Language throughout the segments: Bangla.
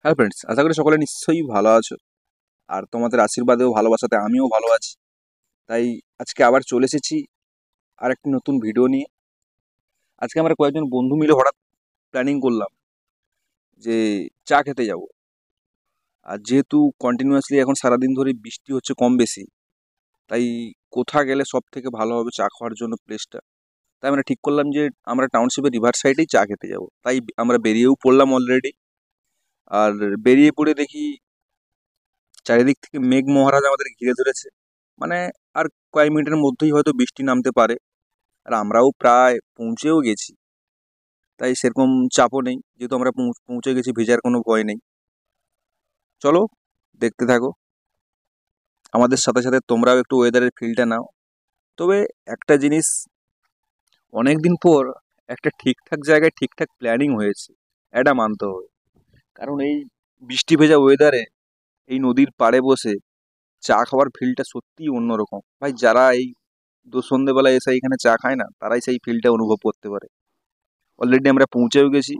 হ্যালো ফ্রেন্ডস, আশা করি সকলে নিশ্চয়ই ভালো আছো। আর তোমাদের আশীর্বাদেও ভালোবাসাতে আমিও ভালো আছি। তাই আজকে আবার চলে এসেছি আর একটি নতুন ভিডিও নিয়ে। আজকে আমরা কয়েকজন বন্ধু মিলে হঠাৎ প্ল্যানিং করলাম যে চা খেতে যাব। আর যেহেতু কন্টিনিউয়াসলি এখন সারাদিন ধরে বৃষ্টি হচ্ছে কম বেশি, তাই কোথা গেলে সব থেকে ভালো হবে চা খাওয়ার জন্য প্লেসটা। তাই আমরা ঠিক করলাম যে আমরা টাউনশিপের রিভার সাইডেই চা খেতে যাব। তাই আমরা বেরিয়েও পড়লাম অলরেডি। আর বেরিয়ে পড়ে দেখি চারিদিক থেকে মেঘ মহারাজ আমাদের ঘিরে ধরেছে। মানে আর কয়েক মিনিটের মধ্যেই হয়তো বৃষ্টি নামতে পারে। আর আমরাও প্রায় পৌঁছেও গেছি, তাই সেরকম চাপও নেই, যেহেতু আমরা পৌঁছে গেছি, ভেজার কোনো ভয় নেই। চলো দেখতে থাকো, আমাদের সাথে সাথে তোমরাও একটু ওয়েদারের ফিলটা নাও। তবে একটা জিনিস, অনেক দিন পর একটা ঠিকঠাক জায়গায় ঠিকঠাক প্ল্যানিং হয়েছে, এটা মানতে হবে। কারণ এই বৃষ্টি ভেজা ওয়েদারে এই নদীর পাড়ে বসে চা খাওয়ার ফিলটা সত্যিই অন্যরকম। ভাই, যারা এই সন্ধ্যেবেলায় এসে এখানে চা খায় না, তারাই সেই ফিলটা অনুভব করতে পারে। অলরেডি আমরা পৌঁছেও গেছি,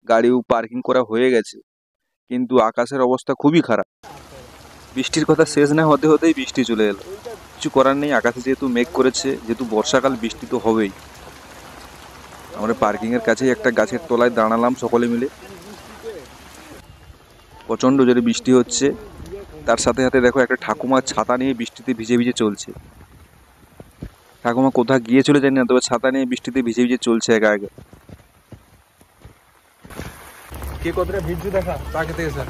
গাড়িও পার্কিং করা হয়ে গেছে, কিন্তু আকাশের অবস্থা খুবই খারাপ। বৃষ্টির কথা শেষ না হতে হতেই বৃষ্টি চলে এলো। কিছু করার নেই, আকাশে যেহেতু মেঘ করেছে, যেহেতু বর্ষাকাল, বৃষ্টি তো হবেই। আমরা পার্কিংয়ের কাছেই একটা গাছের তলায় দাঁড়ালাম সকলে মিলে। প্রচণ্ড জোরে বৃষ্টি হচ্ছে, তার সাথে সাথে দেখো একটা ঠাকুমা ছাতা নিয়ে বৃষ্টিতে ভিজে ভিজে চলছে। ঠাকুমা কোথা গিয়েছিল জানি না, তবে ছাতা নিয়ে বৃষ্টিতে ভিজে ভিজে চলছে একা একা। কে কতটা ভিজু দেখা চা খেতে এসে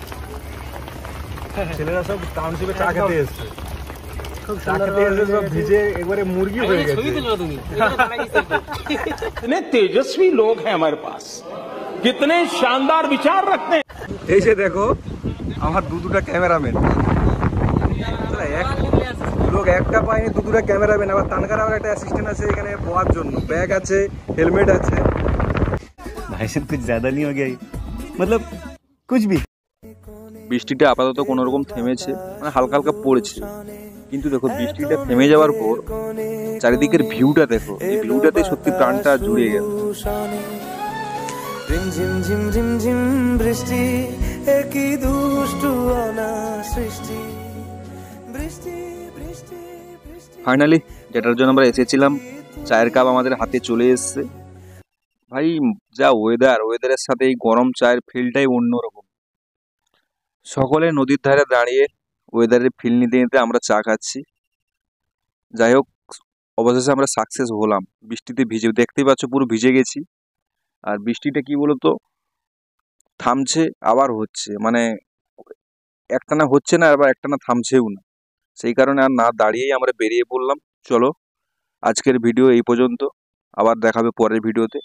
ছেলেরা সব টাউনশিপে চা খেতে এসছে। চা খেতে এসে সব ভিজে একবারে মুরগি হয়ে গেছে। कितने तेजस्वी लोग हैं हमारे पास, कितने शानदार विचार रखते हैं। এই যে দেখো আমার দুটা ক্যামেরাম্যান, এক লোক একটা পায়নি, দুটা ক্যামেরাম্যান। আবার তানকার আবার একটা অ্যাসিস্ট্যান্ট আছে এখানে বওয়ার জন্য। ব্যাগ আছে, হেলমেট আছে। भाई साहब कुछ ज्यादा नहीं हो गया ये? मतलब कुछ भी। বৃষ্টিটা আপাতত কোনো রকম থেমেছে, মানে হালকা হালকা পড়েছে। কিন্তু দেখো, বৃষ্টিটা থেমে যাওয়ার পর চারিদিকের ভিউটা দেখো, এই ভিউটাতে সত্যি প্রাণটা জুড়িয়ে গেল। রিমঝিম ঝিম ঝিম ঝিম বৃষ্টি, একই দুষ্টু অনার সৃষ্টি। বৃষ্টি বৃষ্টি বৃষ্টি। ফাইনালি যেটার জন্য আমরা এসেছিলাম, চায়ের কাপ আমাদের হাতে চলে এসেছে। ভাই, যা ওয়েদারের সাথে এই গরম চায়ের ফিলটাই অন্যরকম। সকলে নদীর ধারে দাঁড়িয়ে ওয়েদারের ফিল নিতে নিতে আমরা চা খাচ্ছি। যাই হোক, অবশেষে আমরা সাকসেস হলাম। বৃষ্টিতে ভিজে, দেখতেই পাচ্ছ পুরো ভিজে গেছি। আর বৃষ্টিটা কি বলতো, থামছে আবার হচ্ছে, মানে একটানা হচ্ছে না, আবার একটানা থামছেও না। সেই কারণে আর না দাঁড়িয়েই আমরা বেরিয়ে পড়লাম। চলো, আজকের ভিডিও এই পর্যন্ত, আবার দেখাবে পরের ভিডিওতে।